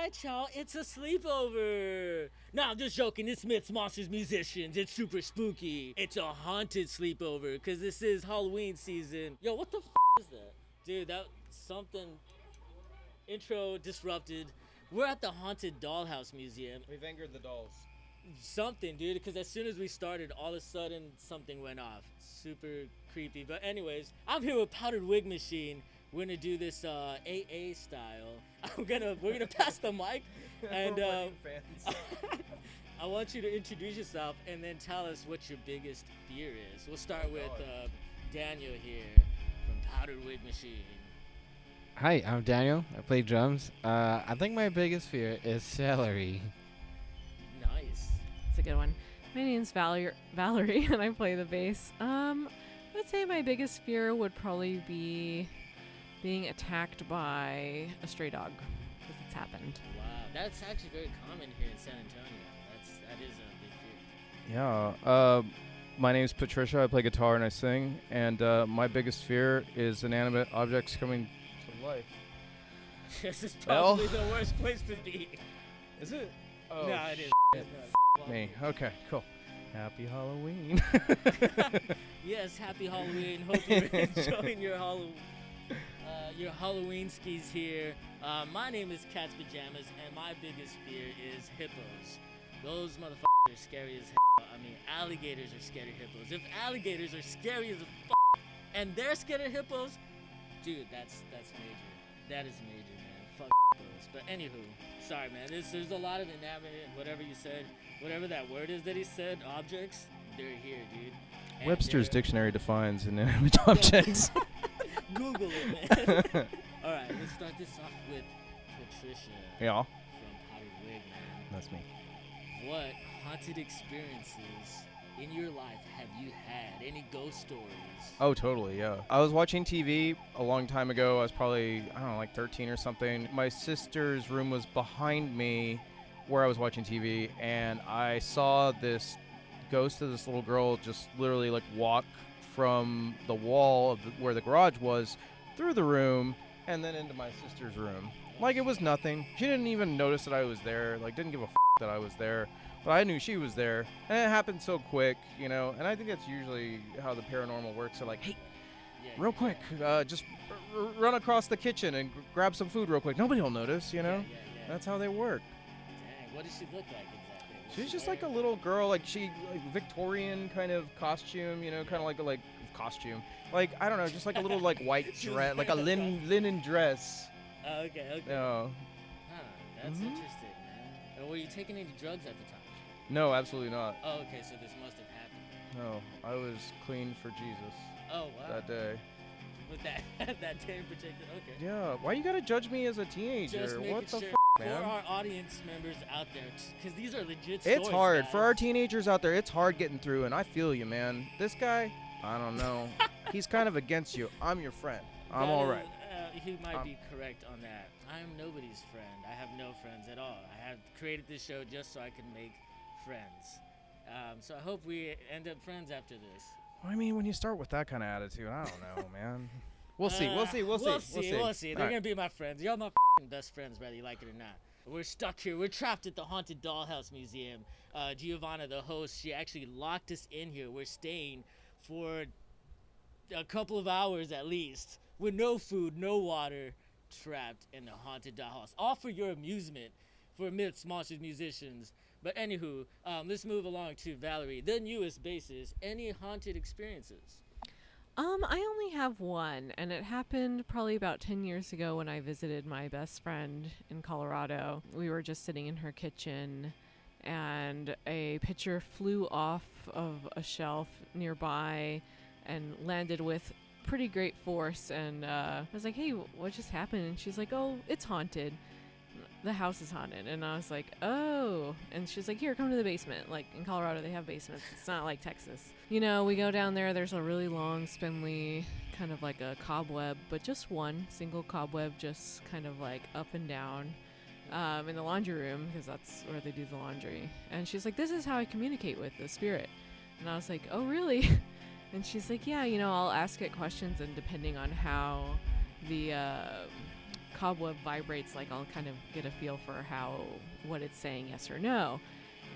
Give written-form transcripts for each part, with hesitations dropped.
right, y'all, it's a sleepover. No, I'm just joking. It's Myths, Monsters, Musicians. It's super spooky. It's a haunted sleepover because this is Halloween season. Yo, what the is that? Dude, that something intro disrupted. We're at the Haunted Dollhouse Museum. We've angered the dolls. Something, dude, because as soon as we started, all of a sudden something went off. Super creepy. But anyways, I'm here with Powdered Wig Machine. We're gonna do this AA style. We're gonna pass the mic, and I want you to introduce yourself and then tell us what your biggest fear is. We'll start with Daniel here from Powdered Wig Machine. Hi, I'm Daniel. I play drums. I think my biggest fear is celery. Nice. That's a good one. My name's Valerie, and I play the bass. I would say my biggest fear would probably be being attacked by a stray dog, because it's happened. Wow, that's actually very common here in San Antonio. That is a big fear. Yeah. My name's Patricia. I play guitar and I sing. And my biggest fear is inanimate objects coming to life. This is probably the worst place to be. Is it? Oh, no, it is. Me. Okay, cool. Happy Halloween. Yes, happy Halloween. Hope you're enjoying your Halloween skis here. My name is Cats Pajamas, and my biggest fear is hippos. Those motherfuckers are scary as hell. I mean, alligators are scared of hippos. If alligators are scary as a and they're scared of hippos, dude, that's major. That is major, man. Fuck hippos. But anywho, sorry, man. There's a lot of inanimate, whatever you said, whatever that word is that he said, objects, they're here, dude. And Webster's dictionary defines inanimate objects. Google it, man. All right, let's start this off with Patricia. Yeah. From Haunted Wig, man. That's me. What haunted experiences in your life have you had? Any ghost stories? Oh, totally, yeah. I was watching TV a long time ago. I was probably, I don't know, like 13 or something. My sister's room was behind me where I was watching TV, and I saw this ghost of this little girl just literally like walk from the wall of where the garage was through the room and then into my sister's room. Like, it was nothing. She didn't even notice that I was there, like didn't give a that I was there, but I knew she was there, and it happened so quick, you know. And I think that's usually how the paranormal works. They're like, hey, real quick, just run across the kitchen and grab some food real quick. Nobody will notice, you know. That's how they work. Dang, what does she look like exactly? She's just like a little girl, like Victorian kind of costume, you know, kind of like costume. Like, I don't know, just like a little like white dress, like a linen dress. Oh, okay. No. Huh, that's interesting, man. And were you taking any drugs at the time? No, absolutely not. Oh, okay, so this must have happened. No, I was clean for Jesus. Oh, wow. That day. With that day in particular, okay. Yeah, why you gotta judge me as a teenager? Just making What the sure man? for our audience members out there, because these are legit stories. It's hard. Guys. For our teenagers out there, it's hard getting through, and I feel you, man. This guy, I don't know. He's kind of against you. I'm your friend. I'm all right. He might be correct on that. I am nobody's friend. I have no friends at all. I have created this show just so I can make friends. So I hope we end up friends after this. I mean, when you start with that kind of attitude, I don't know, man. We'll see. We'll see. They're gonna be my friends. Y'all my best friends, whether you like it or not. We're stuck here. We're trapped at the Haunted Dollhouse Museum. Giovanna, the host, she actually locked us in here. We're staying for a couple of hours at least, with no food, no water, trapped in the Haunted Dollhouse. All for your amusement, for Myths, Monsters, Musicians. But anywho, let's move along to Valerie, the newest bassist. Any haunted experiences? I only have one, and it happened probably about 10 years ago when I visited my best friend in Colorado. We were just sitting in her kitchen, and a picture flew off of a shelf nearby and landed with pretty great force. And I was like, hey, what just happened? And she's like, oh, it's haunted. The house is haunted. And I was like, oh. And she's like, here, come to the basement. Like, in Colorado, they have basements. It's not like Texas. You know, we go down there. There's a really long, spindly, kind of like a cobweb, but just one single cobweb, just kind of like up and down in the laundry room, because that's where they do the laundry. And she's like, this is how I communicate with the spirit. And I was like, oh, really? And she's like, yeah, you know, I'll ask it questions, and depending on how the cobweb vibrates, like I'll kind of get a feel for what it's saying, yes or no.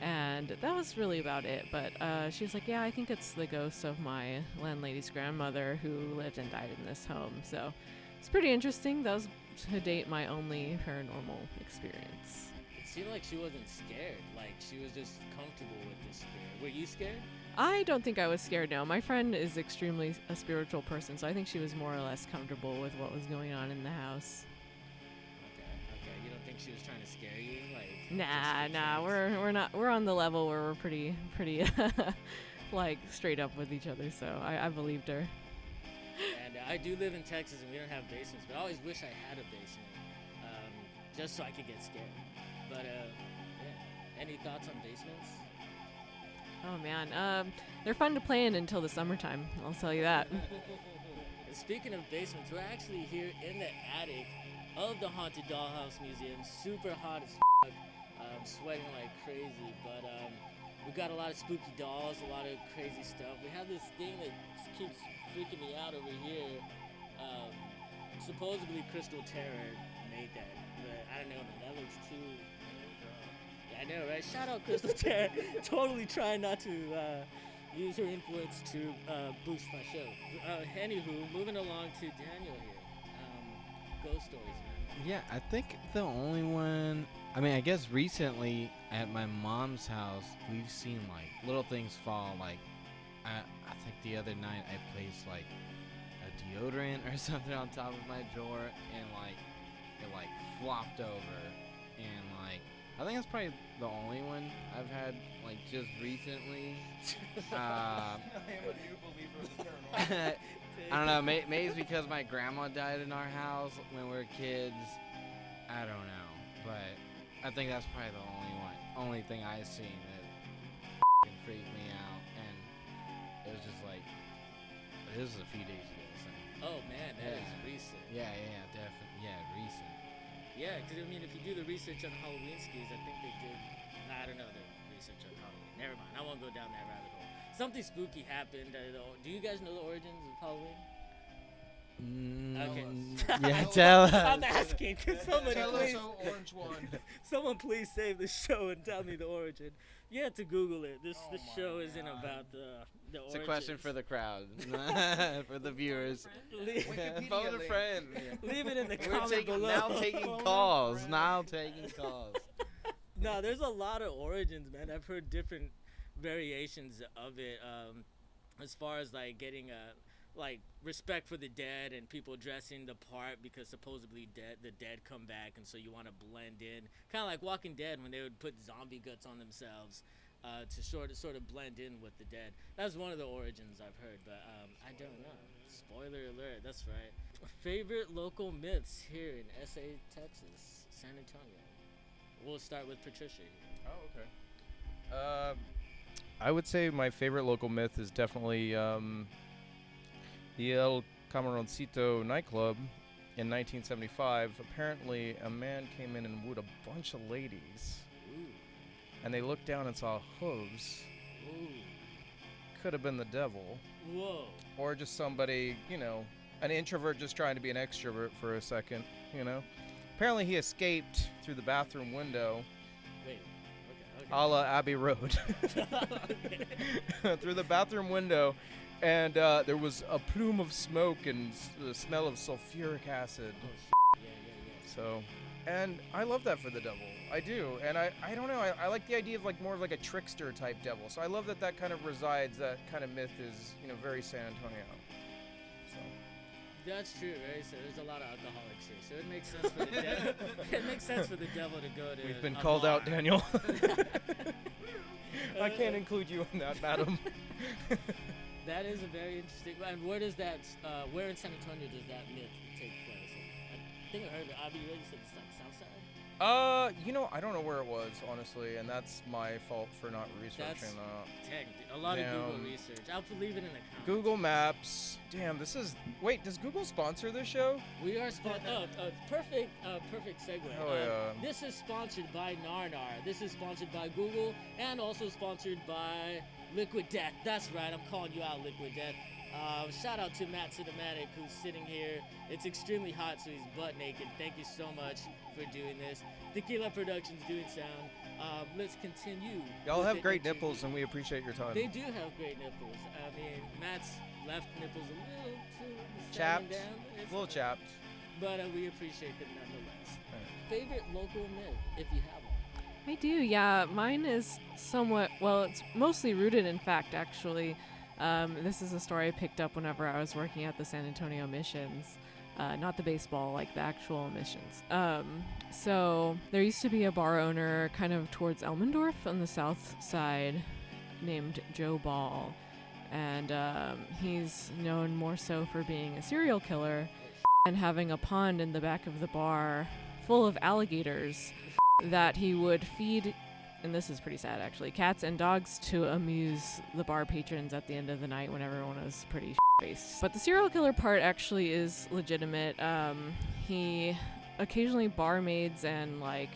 And that was really about it. But she was like, yeah, I think it's the ghost of my landlady's grandmother who lived and died in this home. So it's pretty interesting. That was, to date, my only paranormal experience. It seemed like she wasn't scared. Like, she was just comfortable with this spirit. Were you scared? I don't think I was scared, no. My friend is extremely a spiritual person, so I think she was more or less comfortable with what was going on in the house. Okay. You don't think she was trying to scare you? Like, Nah, we're not. We're on the level where we're pretty like straight up with each other. So I believed her. And I do live in Texas, and we don't have basements, but I always wish I had a basement, just so I could get scared. But yeah. Any thoughts on basements? Oh man, they're fun to play in until the summertime. I'll tell you that. And speaking of basements, we're actually here in the attic of the Haunted Dollhouse Museum. Super hot as fuck. I'm sweating like crazy, but we got a lot of spooky dolls, a lot of crazy stuff. We have this thing that keeps freaking me out over here. Supposedly Crystal Terror made that, but I don't know, man. That looks too. Yeah, I know, right? Shout out Crystal Terror. Totally trying not to use her influence to boost my show. Anywho, moving along to Daniel here. Ghost stories, man. Yeah, I think the only one. I mean, I guess recently at my mom's house, we've seen like little things fall. Like, I think the other night I placed like a deodorant or something on top of my drawer, and like it like flopped over, and like I think that's probably the only one I've had like just recently. I am a new believer of the paranormal. I don't know. Maybe it's because my grandma died in our house when we were kids. I don't know, but I think that's probably the only thing I've seen that freaked me out, and it was just like this was a few days ago. So. Oh man, that is recent. Yeah, definitely. Yeah, recent. Yeah, because I mean, if you do the research on Halloween skis, I think they did. I don't know the research on Halloween. Never mind. I won't go down that rabbit hole. Something spooky happened. Do you guys know the origins of Halloween? Okay. Yeah, tell us. I'm asking. Can somebody Tell please, us, orange one. someone please save the show and tell me the origin. You have to Google it. This show isn't God. about the It's origins. a question for the crowd, for the viewers. Phone a friend. Leave it in the We're comment below. now taking calls. Now taking calls. No, there's a lot of origins, man. I've heard different variations of it. As far as like getting like respect for the dead and people dressing the part because supposedly the dead come back, and so you want to blend in, kind of like Walking Dead when they would put zombie guts on themselves to sort of blend in with the dead. That's one of the origins I've heard, but I don't know. Spoiler alert. That's right. Favorite local myths here in SA, Texas, San Antonio. We'll start with Patricia here. Oh, okay. I would say my favorite local myth is definitely the El Camaroncito nightclub in 1975. Apparently, a man came in and wooed a bunch of ladies, and they looked down and saw hooves. Ooh. Could have been the devil, Whoa. or just somebody, an introvert just trying to be an extrovert for a second, Apparently, he escaped through the bathroom window. Wait. Okay. A la Abbey Road. Through the bathroom window, and there was a plume of smoke and the smell of sulfuric acid. Oh, yeah. So, and I love that for the devil. I do, and I don't know. I like the idea of like more of like a trickster type devil. So I love that kind of resides. That kind of myth is very San Antonio. So. That's true, right? So there's a lot of alcoholics here, so it makes sense for the devil. It makes sense for the devil to go to. We've been a called bar. out, Daniel. I can't include you in that, madam. That is a very interesting. And where does that? Where in San Antonio does that myth take place? I think I heard Abbey Road. You said it's like South Side. I don't know where it was, honestly, and that's my fault for not researching that. Dang, a lot of Google Damn. research. I'll leave it in the comments. Google Maps. Damn, wait, does Google sponsor this show? We are sponsored. Perfect segue. Oh, yeah. This is sponsored by Narnar. This is sponsored by Google, and also sponsored by Liquid Death. That's right, I'm calling you out, Liquid Death. Shout out to Matt Cinematic, who's sitting here. It's extremely hot, so he's butt naked. Thank you so much for doing this. Tequila Productions doing sound. Let's continue. Y'all with have the great interview. nipples, and we appreciate your time. They do have great nipples. I mean, Matt's left nipples a little too Chapped. down. A It's little chapped. but we appreciate them nonetheless. Favorite local myth, if you have one? I do, yeah. Mine is somewhat, well, it's mostly rooted in fact, actually. This is a story I picked up whenever I was working at the San Antonio Missions. Not the baseball, like the actual missions. So there used to be a bar owner kind of towards Elmendorf on the south side named Joe Ball. And he's known more so for being a serial killer and having a pond in the back of the bar full of alligators that he would feed, and this is pretty sad actually, cats and dogs to amuse the bar patrons at the end of the night when everyone was pretty faced. But the serial killer part actually is legitimate. He occasionally barmaids and like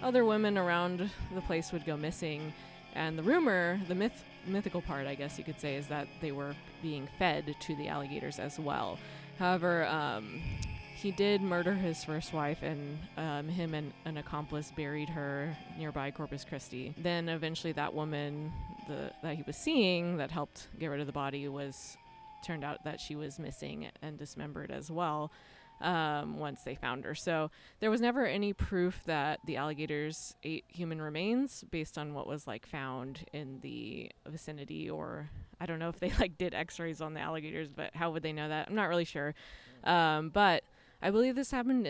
other women around the place would go missing, and the rumor, the mythical part I guess you could say, is that they were being fed to the alligators as well. However, he did murder his first wife, and him and an accomplice buried her nearby Corpus Christi. Then eventually that woman that he was seeing that helped get rid of the body turned out that she was missing and dismembered as well once they found her. So there was never any proof that the alligators ate human remains based on what was like found in the vicinity, or I don't know if they like did x-rays on the alligators, but how would they know that? I'm not really sure. But I believe this happened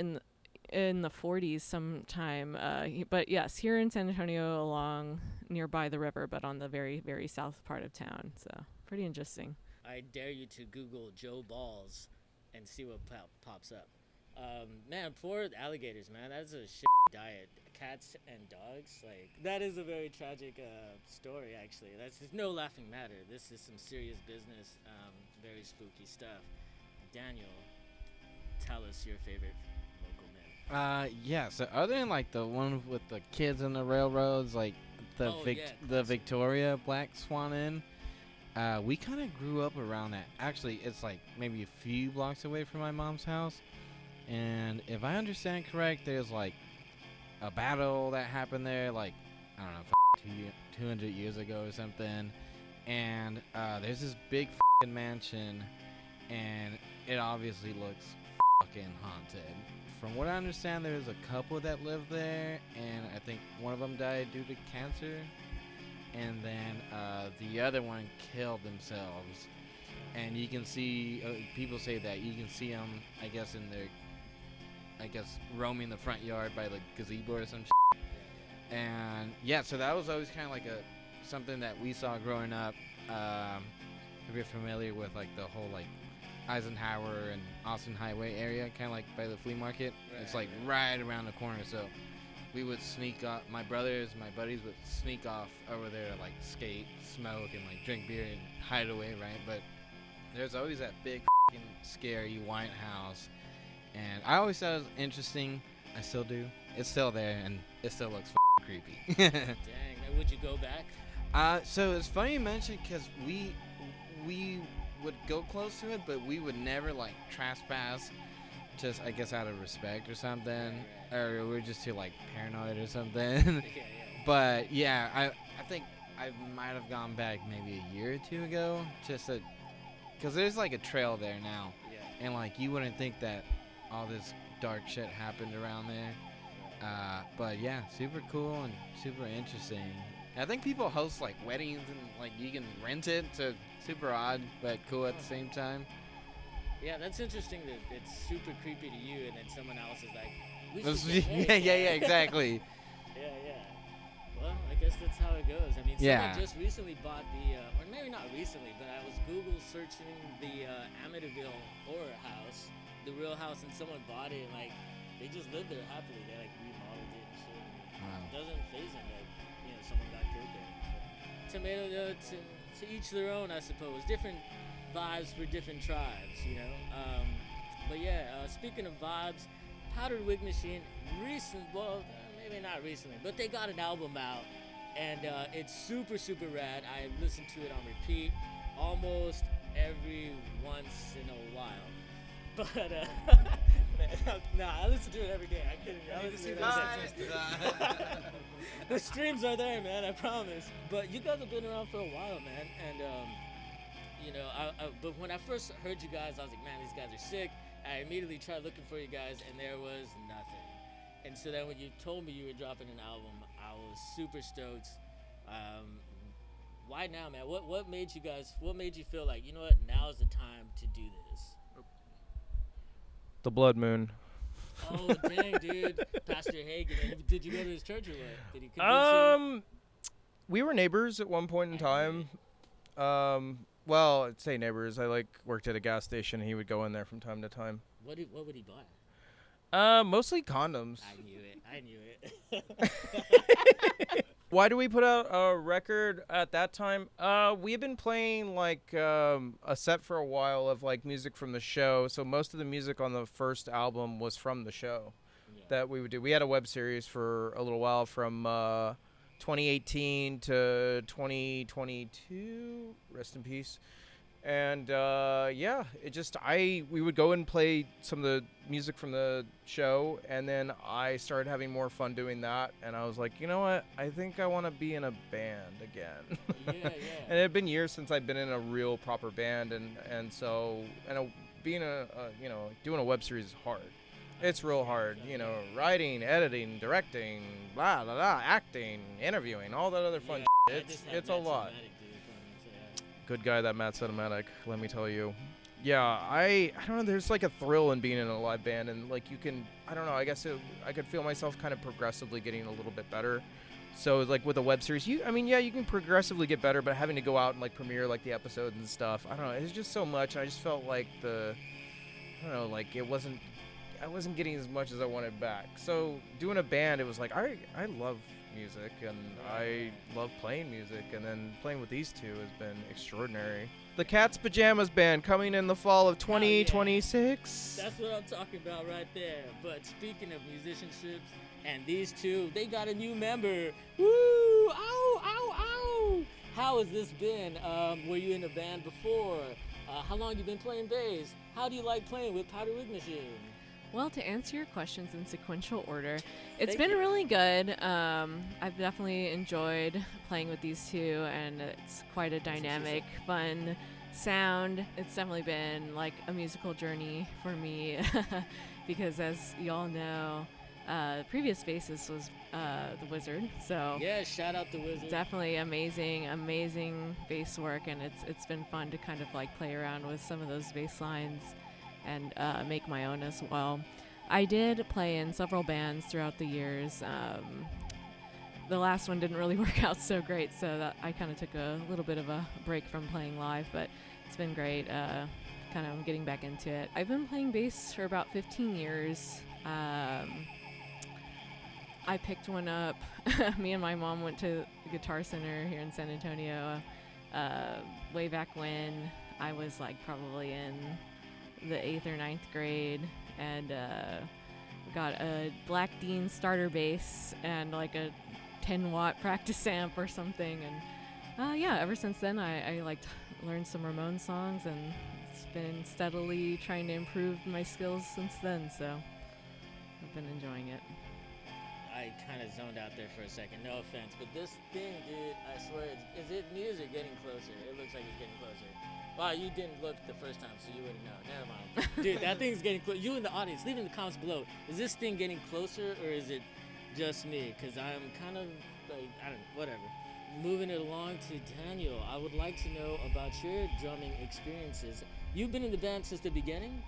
in the 40s sometime. But yes, here in San Antonio, along nearby the river, but on the very, very south part of town. So pretty interesting. I dare you to Google Joe Balls and see what pops up. Man, poor alligators, man. That's a shit diet. Cats and dogs, like, that is a very tragic story, actually. That's no laughing matter. This is some serious business, very spooky stuff. Daniel, tell us your favorite local myth. Yeah. So other than like the one with the kids on the railroads, like the the Victoria Black Swan Inn, we kind of grew up around that. Actually, it's like maybe a few blocks away from my mom's house, and if I understand correct, there's like a battle that happened there, like I don't know, 200 years ago or something, and there's this big mansion, and it obviously looks fucking haunted. From what I understand, there's a couple that live there, and I think one of them died due to cancer, and then the other one killed themselves. And you can see, people say that you can see them, I guess, roaming the front yard by the gazebo or some shit. And yeah, so that was always kind of like something that we saw growing up. If you're familiar with like the whole like Eisenhower and Austin Highway area, kind of like by the flea market. It's like right around the corner, so we would sneak off. My buddies would sneak off over there to like skate, smoke, and like drink beer and hide away, right? But there's always that big scary white house, and I always thought it was interesting. I still do. It's still there, and it still looks creepy. Dang, man, would you go back? So it's funny you mentioned, because we would go close to it, but we would never like trespass, just I guess out of respect or something, or we're just too like paranoid or something. But yeah, I think I might have gone back maybe a year or two ago, just because there's like a trail there now, and like you wouldn't think that all this dark shit happened around there. But yeah, super cool and super interesting. I think people host like weddings and like you can rent it, so super odd but cool at the same time. Yeah, that's interesting that it's super creepy to you, and then someone else is like, we yeah, exactly. Yeah. Well, I guess that's how it goes. I mean, someone just recently bought or maybe not recently, but I was Google searching the Amityville horror house, the real house, and someone bought it, and like, they just lived there happily. They like remodeled it and shit. Wow. It doesn't faze them that, someone got killed there. But tomato, to each their own, I suppose. Different vibes for different tribes, But yeah, speaking of vibes, Powdered Wig Machine, maybe not recently, but they got an album out, and it's super, super rad. I listened to it on repeat almost every once in a while. But man, nah, I listen to it every day. I couldn't. I listen to it every day. The streams are there, man. I promise. But you guys have been around for a while, man. And you know, but when I first heard you guys, I was like, man, these guys are sick. I immediately tried looking for you guys, and there was nothing. And so then when you told me you were dropping an album, I was super stoked. Why now, man? What made you guys? What made you feel like, you know what? Now's the time to do this. The Blood Moon. Oh dang, dude! Pastor Hagen. Did you go to his church or what? Did he convince you? We were neighbors at one point in time. Well, I'd say neighbors. I worked at a gas station, and he would go in there from time to time. What would he buy? Mostly condoms. I knew it. Why do we put out a record at that time? We had been playing a set for a while of music from the show. So most of the music on the first album was from the show that we would do. We had a web series for a little while from 2018 to 2022. Rest in peace. And we would go and play some of the music from the show, and then I started having more fun doing that, and I was like, you know what, I think I want to be in a band again. Yeah. And it had been years since I'd been in a real proper band, so doing a web series is hard. It's real hard, writing, editing, directing, blah blah blah, acting, interviewing, all that other fun. It's a lot. Good guy, that Matt Cinematic, let me tell you. Yeah, I don't know, there's a thrill in being in a live band, and you can, I don't know, I guess I could feel myself kind of progressively getting a little bit better. So with a web series, you can progressively get better, but having to go out and premiere the episodes and stuff, I don't know, it's just so much, and I just felt I wasn't getting as much as I wanted back. So doing a band, it was I love music, and I love playing music, and then playing with these two has been extraordinary. The Cats Pajamas band coming in the fall of 2026. That's what I'm talking about right there. But speaking of musicianships, and these two, they got a new member. Woo! Ow! Ow! Ow! How has this been? Were you in a band before? How long you been playing bass? How do you like playing with Wig Machine? Well, to answer your questions in sequential order, it's been really good. I've definitely enjoyed playing with these two, and it's quite a dynamic, fun sound. It's definitely been a musical journey for me because, as y'all know, the previous bassist was the Wizard. So yeah, shout out the Wizard. Definitely amazing bass work, and it's been fun to kind of play around with some of those bass lines and make my own as well. I did play in several bands throughout the years. The last one didn't really work out so great, so that I kind of took a little bit of a break from playing live, but it's been great. Kind of getting back into it. I've been playing bass for about 15 years. I picked one up. Me and my mom went to the Guitar Center here in San Antonio way back when I was probably in the 8th or 9th grade, and got a Black Dean starter bass and a 10-watt practice amp or something, and ever since then I learned some Ramones songs, and it's been steadily trying to improve my skills since then, so I've been enjoying it. I kind of zoned out there for a second, no offense, but this thing, dude, I swear, is it near or getting closer? It looks like it's getting closer. Wow, you didn't look the first time, so you wouldn't know. Never mind. Dude, that thing's getting close. You in the audience, leave in the comments below. Is this thing getting closer, or is it just me? Because I'm kind of, I don't know, whatever. Moving it along to Daniel, I would like to know about your drumming experiences. You've been in the band since the beginning?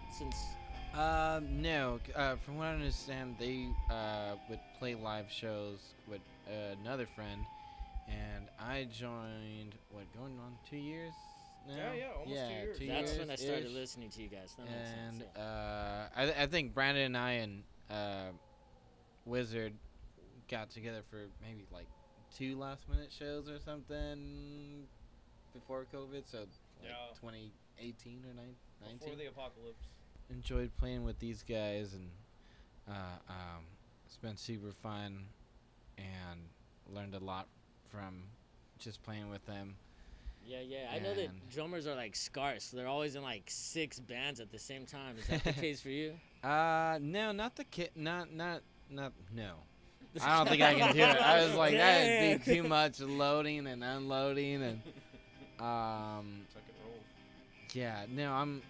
No. From what I understand, they would play live shows with another friend, and I joined, going on 2 years? now? Yeah, almost 2 years. That's when I started listening to you guys. That and makes sense. I think Brandon and I and Wizard got together for maybe like 2 last-minute shows or something before COVID, so like 2018 or 19. Before the apocalypse. Enjoyed playing with these guys, and it's been super fun, and learned a lot from just playing with them. Yeah. I know that drummers are like scarce. They're always in like 6 bands at the same time. Is that the case for you? No, not the kid. Not. No. I don't think I can do it. I was like, that'd be too much loading and unloading and. Yeah. No,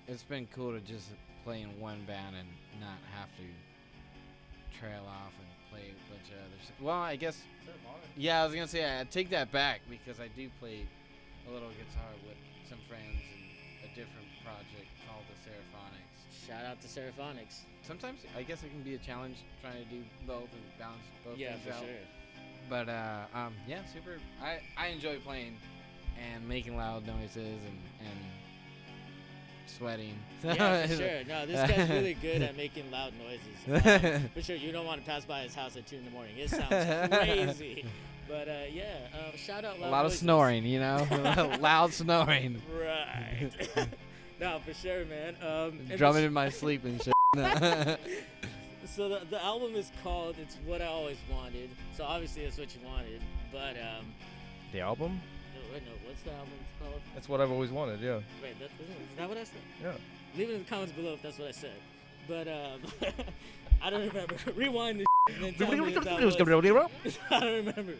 It's been cool to just play in one band and not have to trail off and play a bunch of other stuff. Well, I guess. Yeah, I was gonna say I take that back because I do play a little guitar with some friends in a different project called the Seraphonics. Shout out to Seraphonics. Sometimes I guess it can be a challenge trying to do both and balance both things Yeah, for out. sure. But yeah, super. I enjoy playing and making loud noises and sweating. Yeah, for sure. No, this guy's really good at making loud noises. For sure, you don't want to pass by his house at 2 in the morning. It sounds crazy. But shout out loud a lot noises. of snoring, you know, loud snoring. Right. No, for sure, man. Drumming in my sleep and shit. So the album is called "It's What I Always Wanted." So obviously that's what you wanted. But The album? no, what's the album called? That's what I've always wanted. Yeah. Wait, is that what I said? Yeah. Leave it in the comments below if that's what I said. But I don't remember. Rewind the and then tell me if that was. I don't remember.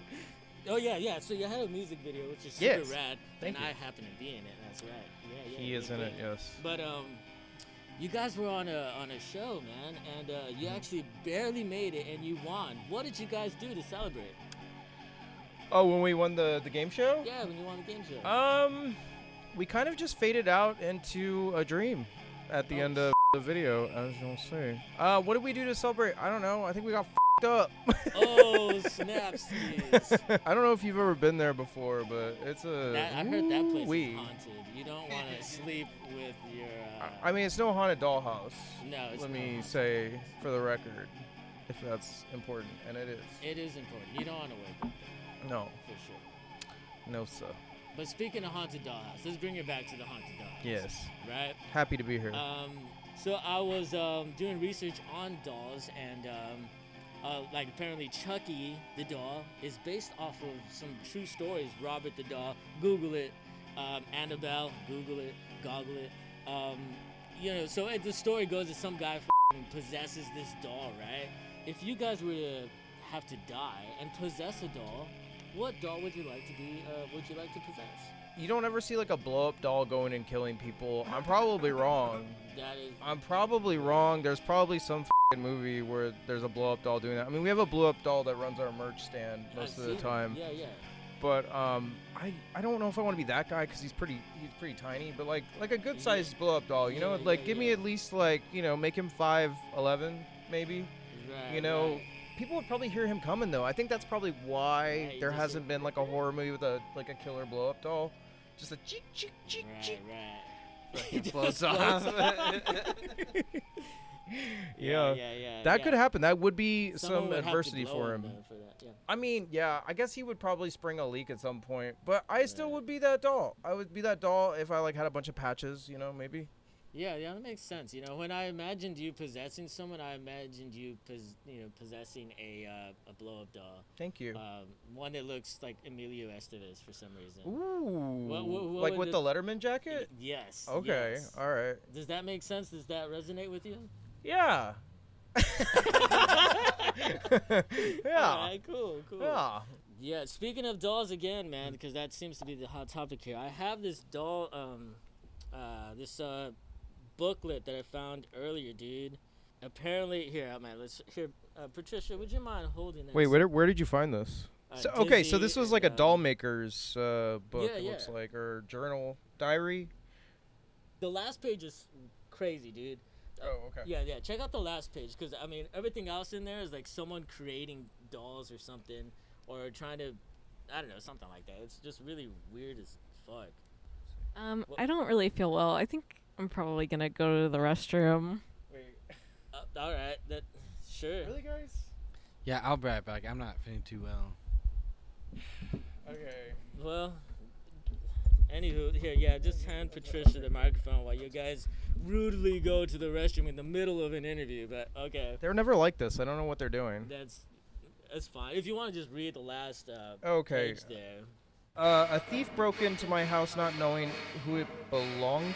Oh yeah. So you had a music video, which is super rad, Thank and you. I happen to be in it. That's right. Yeah. He is in it. Yes. But you guys were on a show, man, and you actually barely made it, and you won. What did you guys do to celebrate? Oh, when we won the game show? Yeah, when you won the game show. We kind of just faded out into a dream at the end of the video, as you'll see. What did we do to celebrate? I don't know. I think we got f***ed up. Oh, snapsies. I don't know if you've ever been there before, but it's a. I heard that place is haunted. You don't want to sleep with your. I mean, it's no haunted dollhouse. No, it's Let not me haunted. say for the record, if that's important, and it is. It is important. You don't want to wake up there, No, for sure. no, sir. But speaking of Haunted Dollhouse, let's bring it back to the Haunted Dollhouse. Yes. Right? Happy to be here. So I was doing research on dolls, and like apparently Chucky the doll is based off of some true stories. Robert the doll, Google it. Annabelle, Google it. Goggle it. So the story goes that some guy possesses this doll, right? If you guys were to have to die and possess a doll, what doll would you like to be? Would you like to possess? You don't ever see like a blow-up doll going and killing people. I'm probably wrong. I'm probably wrong. There's probably some movie where there's a blow-up doll doing that. I mean, we have a blow-up doll that runs our merch stand most of the time. Yeah. But I don't know if I want to be that guy because he's pretty tiny. But like a good sized blow-up doll, you know, like give me at least like make him 5'11" maybe. Right, Right. People would probably hear him coming though. I think that's probably why there hasn't been like a horror movie with a killer blow-up doll. Just a cheek. Right. He floats off. Yeah. That could happen. That would be some adversity for him. For that, yeah. I mean, yeah, I guess he would probably spring a leak at some point, but I still would be that doll. I would be that doll if I had a bunch of patches, maybe. Yeah, that makes sense. When I imagined you possessing someone, I imagined you possessing a blow-up doll. Thank you. One that looks like Emilio Estevez for some reason. Ooh. What like with the Letterman jacket? Yes. Okay. Yes. All right. Does that make sense? Does that resonate with you? Yeah. Yeah. All right, cool. Yeah. Yeah, speaking of dolls again, man, because that seems to be the hot topic here. I have this doll, this booklet that I found earlier, dude. Apparently, Patricia, would you mind holding that? Wait, where did you find this? So this was like a doll maker's book, it looks like, or journal, diary. The last page is crazy, dude. Oh, okay. Yeah. Check out the last page, because I mean, everything else in there is like someone creating dolls or something, or trying to, I don't know, something like that. It's just really weird as fuck. I don't really feel well. I think I'm probably gonna go to the restroom. Wait. All right. Sure. Really, guys? Yeah, I'll be right back. I'm not feeling too well. Okay. Well, anywho, here, just hand Patricia the microphone while you guys rudely go to the restroom in the middle of an interview. But okay, They're never like this. I don't know what they're doing. that's fine. If you want to just read the last Okay. page there. A thief broke into my house not knowing who it belongs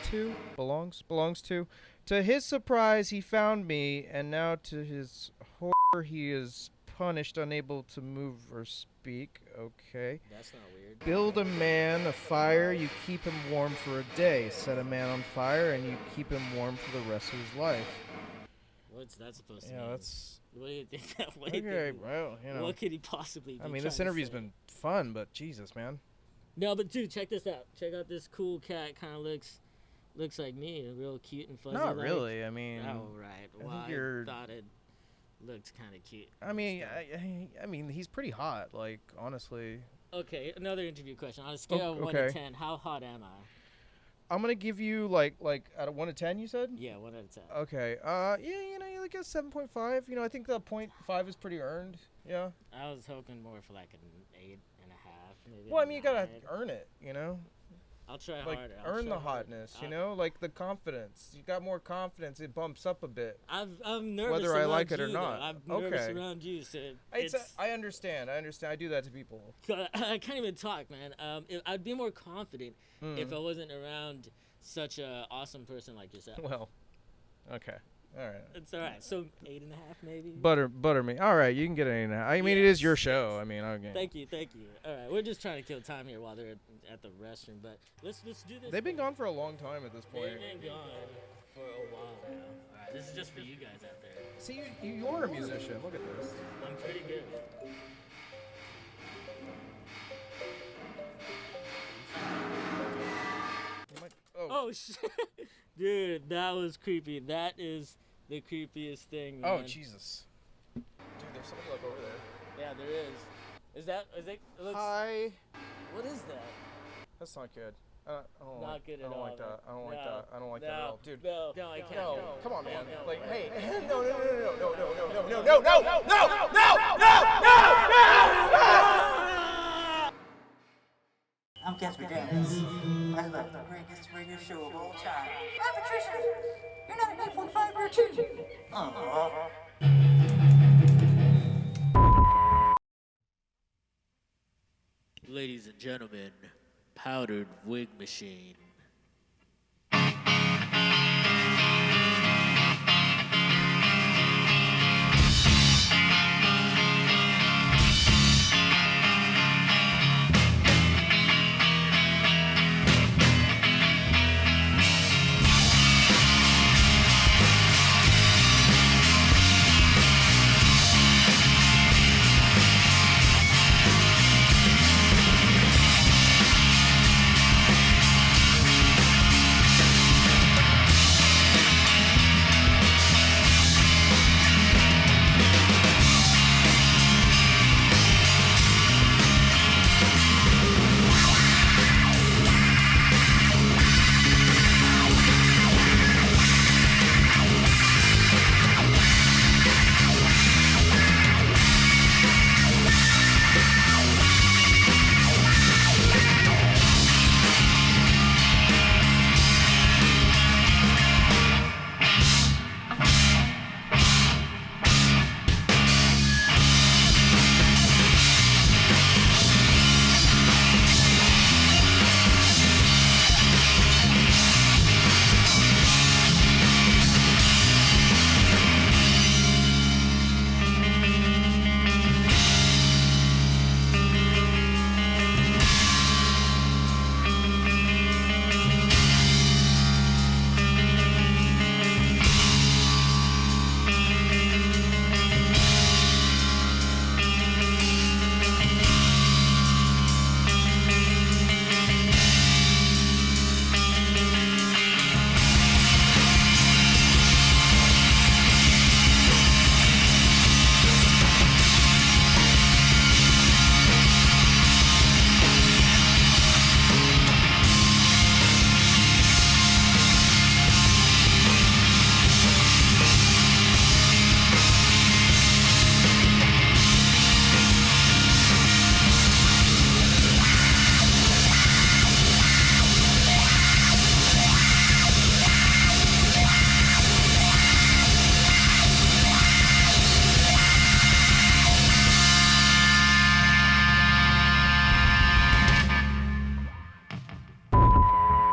to. To his surprise, he found me, and now to his horror, he is punished, unable to move or speak. Okay. That's not weird. Build a man a fire, you keep him warm for a day. Set a man on fire, and you keep him warm for the rest of his life. What's that supposed to Yeah, mean? that's... What do you think that way? Okay, well, you know. What could he possibly be? I mean, this interview's been fun, but Jesus, man. No, but dude, check this out. Check out this cool cat. Kind of looks like me, real cute and fuzzy. Not like. really. I mean, Oh right. Well, think you're... thought it looked kind of cute. I mean, I mean, he's pretty hot. Like, honestly. Okay, another interview question. On a scale of 1 to 10, how hot am I? I'm gonna give you like out of 1 to 10. You said? Yeah, 1 out of 10. Okay. Yeah, you know, you're like a 7.5. You know, I think the 0.5 is pretty earned. Yeah. I was hoping more for like an 8.5, maybe. Well, I mean, you gotta 9. earn it. You know. I'll try Like harder. earn the hotness. You know, like the confidence. You got more confidence. It bumps up a bit. I'm nervous Whether I around like it or you, not. though. I'm nervous Okay. around you, so I understand. I do that to people. I can't even talk, man. I'd be more confident if I wasn't around such a awesome person like yourself. Well, okay. All right. It's all right. So 8.5, maybe. Butter me. All right, you can get an 8.5. I mean, it is your show. I mean, okay. Thank you. All right, we're just trying to kill time here while they're at the restroom, but let's do this. They've been gone for a long time at this point. They've been gone for a while now. All right, this is just for you guys out there. See, you're a musician. Look at this. I'm pretty good. Oh shit, dude, that was creepy. That is the creepiest thing, man. Oh Jesus. Dude, there's somebody like over there. Yeah, there is. Is it? It looks, Hi. what is that? That's not good. I don't Not like, good I at don't all, like that. I don't like no, that. I don't like that at all, dude. No, I can't. No, come on, man. No, Like, no. hey, no. I'm Cats Pajamas. I love the greatest radio show of all time. I'm Patricia. You're not a 9.5 or a 2. Ladies and gentlemen, powdered Wig Machine.